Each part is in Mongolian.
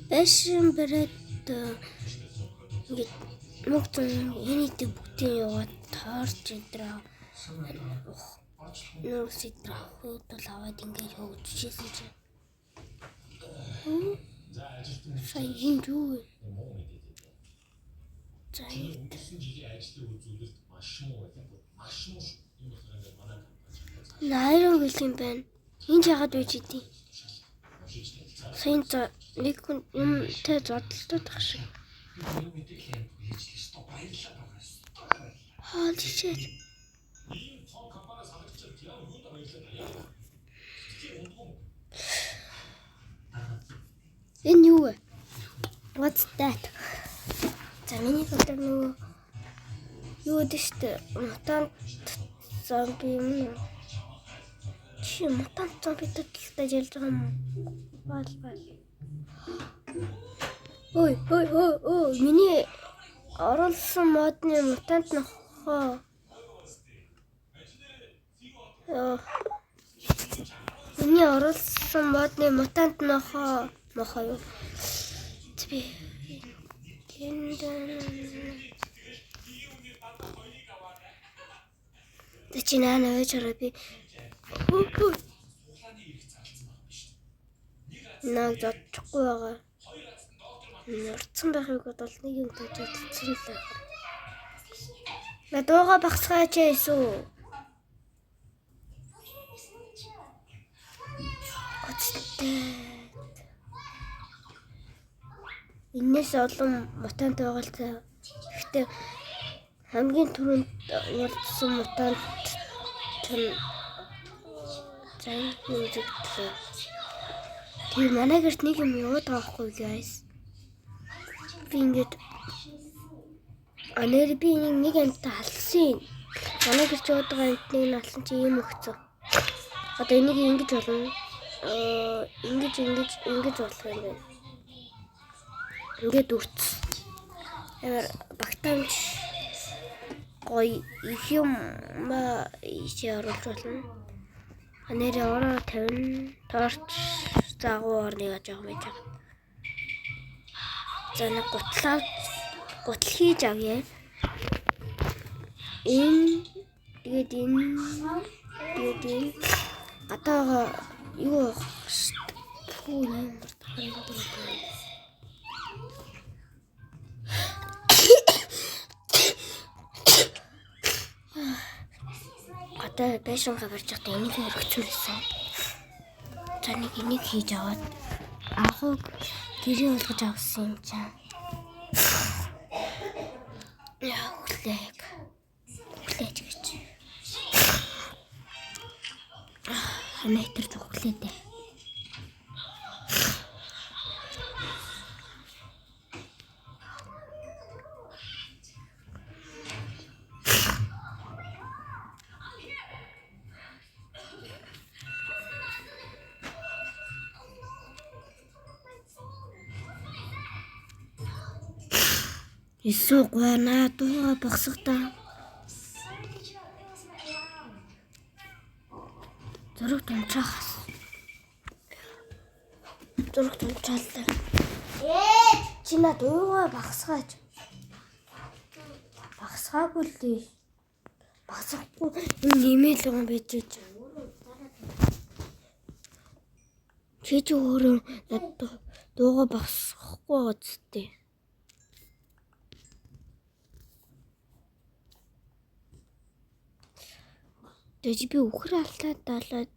Байшин бариад ингээд мөгтөн энийтэй бүгдийг яваад таарч идраа. Нөөс идраа хөөд бол аваад ингээд явуулчихсан чинь. Сая энэ юу вэ? За өнгөрсөн жилийн ажлыг үзүүлэлт маш муу байлаа. Маш муу юм болохоор ингээд манай компани. Найрон гэл юм байна. Энд яагаад байж идэв? Сайн нэг хүн юм тэ зодтолтой тах шиг. Хоол шээ. Энэ юу вэ? What's that? За миний бодлоор нөгөө юу гэдэг штэ мутант зомби юм. Чи мутант зомбитой талтай ярьж байгаа юм уу? Бал. Ой, миний оруулсан модны мутант нохоо. Миний оруулсан модны мутант нохоо юу? Би Тэчнаа навчраа би наа зодчихгүй байгаа. Нурцсан байхыг бодвол нэг юм бодчихсон л байх. Надууга багсгаач эсвэл энэс олон мутант байгаа л цаа. Гэхдээ хамгийн түрүүнд уулзсан мутант зан үзэгдлээ. Тэр манай гэрт нэг юм яваад байгаа хгүй guys. Би ингээд би нэг амттай халсан. Манай гэрт яваад байгаа амтныг нь алсан чи юм өгцөө. Одоо энийг ингэж болно. Ингэж болох юм байна. Ингээд үрц. Яар багтаамж гоё их юм ичи оруулж болно. Нэр ороо 50 торч заагуур нэг ажиг байж байгаа. За нэг гутал хийж авъя. Тэгээд энэ гадаагаа юу хөө юм гадаа байшин гарч явахдаа энийг өргөцүүлсэн. За нэг энийг хийж аваад ахыг гэрээ болгож авсан юм чам. Яа хүлээж гэж. Ханайтар зүглээд. Исуугаа надаа багсагдаа. Зураг томчаалтай. Чи надаа багсгаач. Багсгаагүй л дээ. Багсахгүй нэмэл юм байж гэж. Чи өөрөө надаа дуугаа багсахгүй үсттэй. Тэгж би үхэр алдаад далаад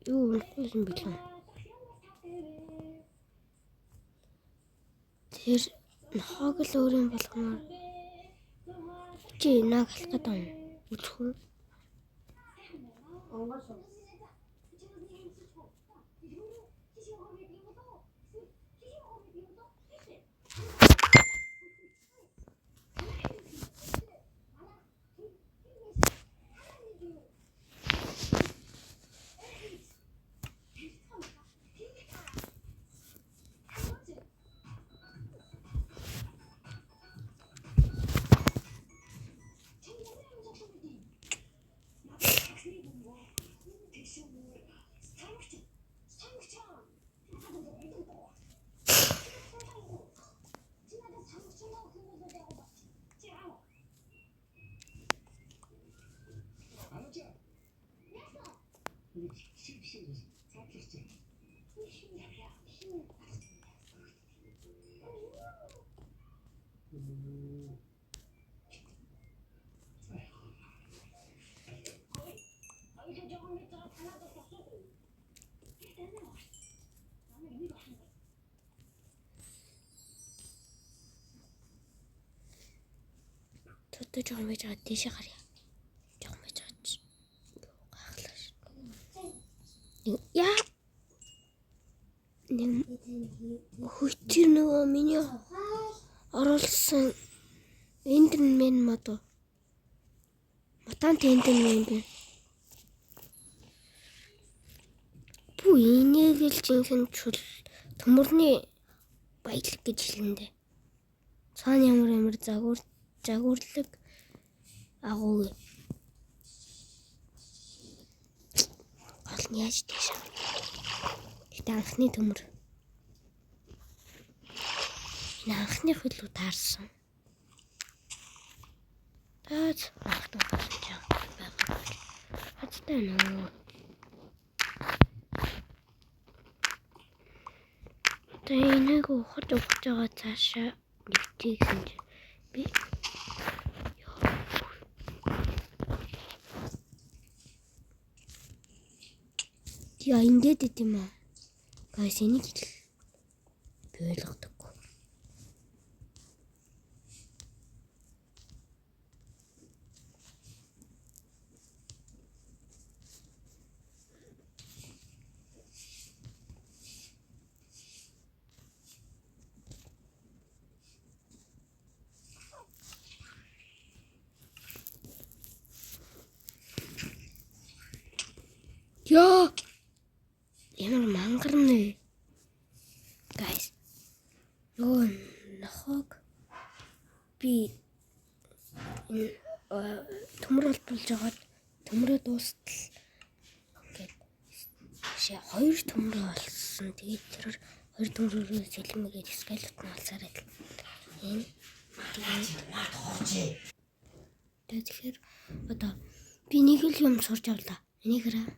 юу унахгүйсэн бэлэн. Тэр нохог л өөр юм болгоноор чи наг алхаад байна. Үгүй. Төдөө жоохон байж байгаа дэшээ гарья. Жоохон байж байгаа чи. Гахлаш. Яа. Нэг хүчээр нөгөө миний оруулсан эндермен мод. Мутант эндермен бэ. Бүү энийг л жинхэнэ чул төмөрний баялаг гэж хэлэндэ. Цаана ямар загварлаг агуу. Гол нь яаж тийш. Гэтэ анхны төмөр. Энэ анхны хөлөө таарсан. Таач ахтаа байгаа. Хацтай нөө. Энийг ухаж байгаа цаашаа нэгтий гэсэн чинь би яа ингээд идэм юм аа. Гайс энийг би ойлгодоггүй. Яа! Ямар мангар нэ. Guys. Ёо нохог би төмөр олдуулж агаад төмрөө дуустал ингээд хоёр төмөр олсон. Тэгээд тэр хоёр төмрөөрөө сэлмэгээд скелет нь алсаар байл. Энэ тэгэхээр одоо би нэг л юм сурч авлаа. Энийг хараа.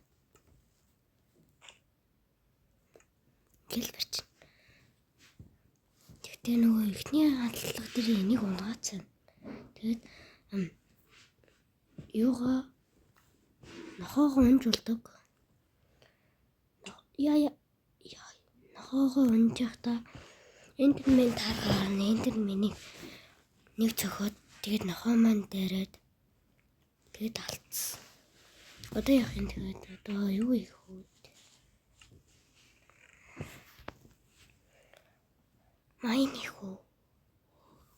Гэлбэрч. Тэгтээ нөгөө ихний хаалтлага дээр энийг унгаацсан. Тэгээд юугаа нохоогоо унж болдог. Яа. Нохоогоо унжихтаа эндермен тааргаар эндерменийг нэг цохоод тэгээд нохоо маань дайраад тэгээд алдсан. Одоо яах юм тэгээд одоо юу их үү? Майн их үү?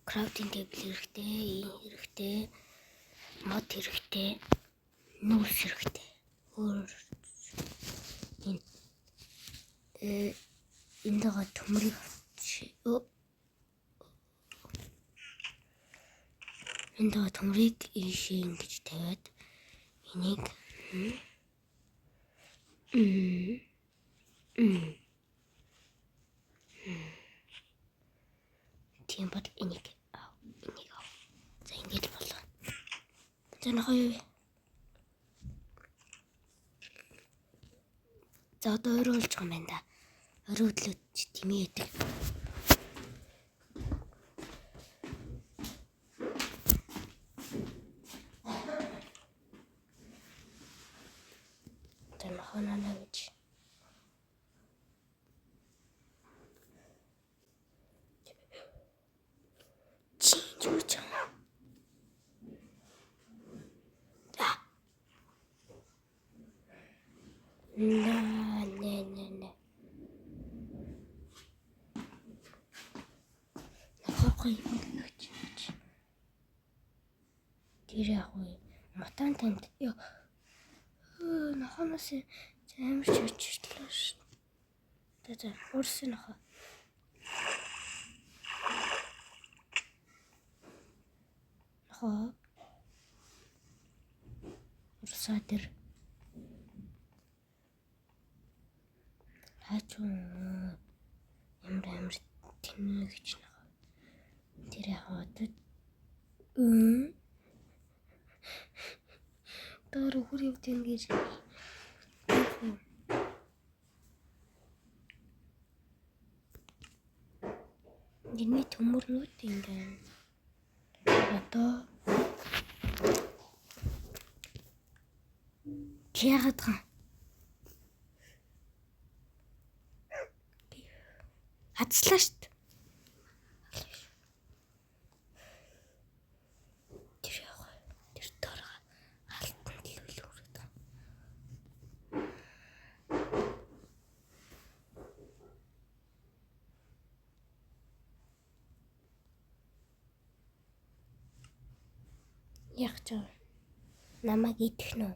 Crafting table хэрэгтэй, мод хэрэгтэй, нүүс хэрэгтэй. Өөр энэ дагаа төмрийг ийшээ ингэж тавиад энийг тийм бод энийг за ингэж болоо. За нохоо. За одоо өөрөө болж байгаа юм байна да. Орой өглөө тимээ яадаг. За нохоо нана гэж. Не. Нохоо ингэж. Тэр яг уу матан танд ёо нохоноос амар ч оччихлаа шүү. За урсын нохоо. Нохоо. Урсаа тэр. Хаач ямар тэнэгч нохоо. Тэр яг одоо Доор хөр явд юм гэж. Миний төмөрнүүд ингээ одоо яагаад гоо хацлаа штт. Тэр яах вэ? Тэр дөрөг алтан дэлгүүл өрөөд. Яг ч намайг идэх нөө.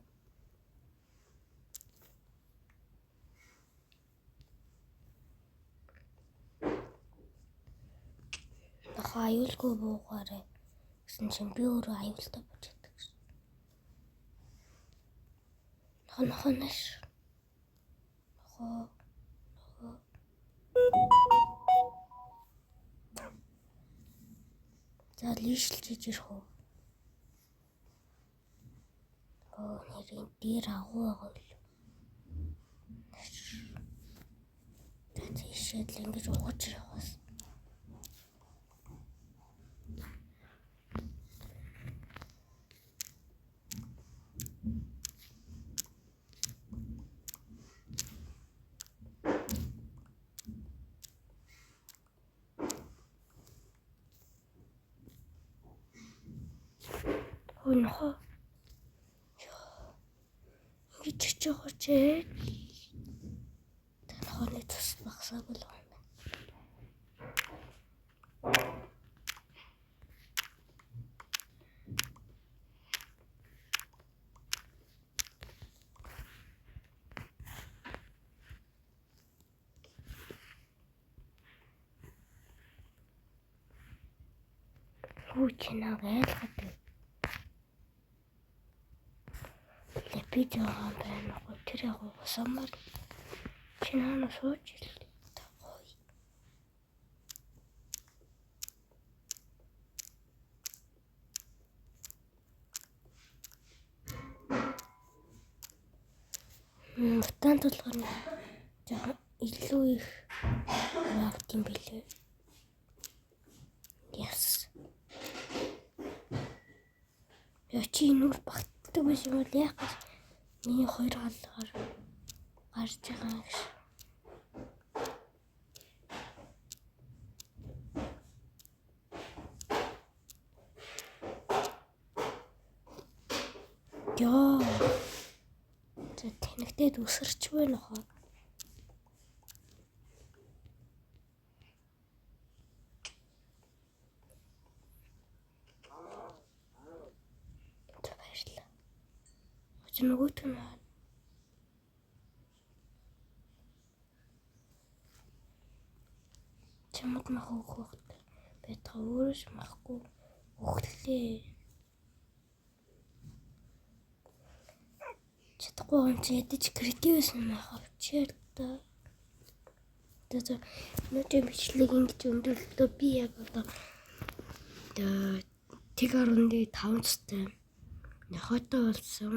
Аюулгүй буугаарай гэсэн чинь би өөрөө аюултай болж байдаг шээ. Нохонош. Нохоо. За лишэлж ирэх үү? Нэрийн дээр агуу байгаа л. За тийшээ л ингэж ууж ирэх бас. Нохоо. Ингэж чигөөч ээ. Тохооны тус багсаа бол байна. Чинаг айлгаад байна. Би жаахан байна. Тэр яг усамар чинаа сууж ил. Мутан толгойн жаахан илүү их авт юм билээ. Яс. Яа чи нүр багтдаг биш юм бол яах вэ? Миний хоёр галгаар гарч байгаа гэж. Яа. Тэнэгтээд үсэрч байна хаа. Баярлалаа. Нөгөөт нь чамд мах хөөхт байтга өөрөөс махгүй өглөө. Чадахгүй юм чи ядаж креативс нэмэх авчир та. Тэгээд нүдэн бичлэг ингэж өндөрлөлтөө би яг одоо тэг 1.5 цтай нохотой болсон.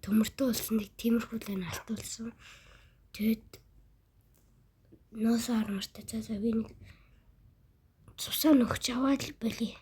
Төмөртэй болсон нэг тиймэрхүү л алтуулсан. Тэгээд ноос армартай цаасаа би нэг цусаа нөхч аваад л болий.